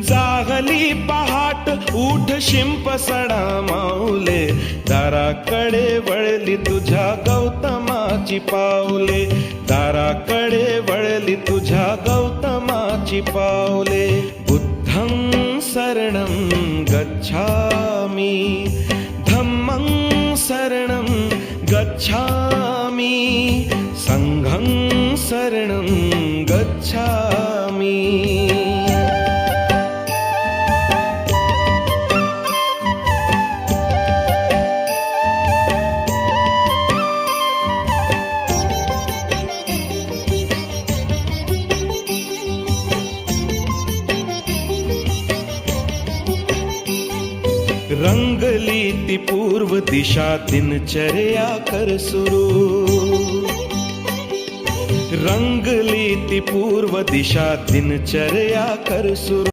जागली पहाट उठ शिंप सडा माऊले, दाराकडे वळली तुझ्या गौतमाची पावले, दाराकडे वळली तुझ्या गौतमाची पावले. बुद्धं शरणं गच्छामि, धम्मं शरणं गच्छामि, संघं शरणं गच्छामि. रंगली ती पूर्व दिशा दिनचर्या कर सुरू, रंगली ती पूर्व दिशा दिनचर्या कर सुरू.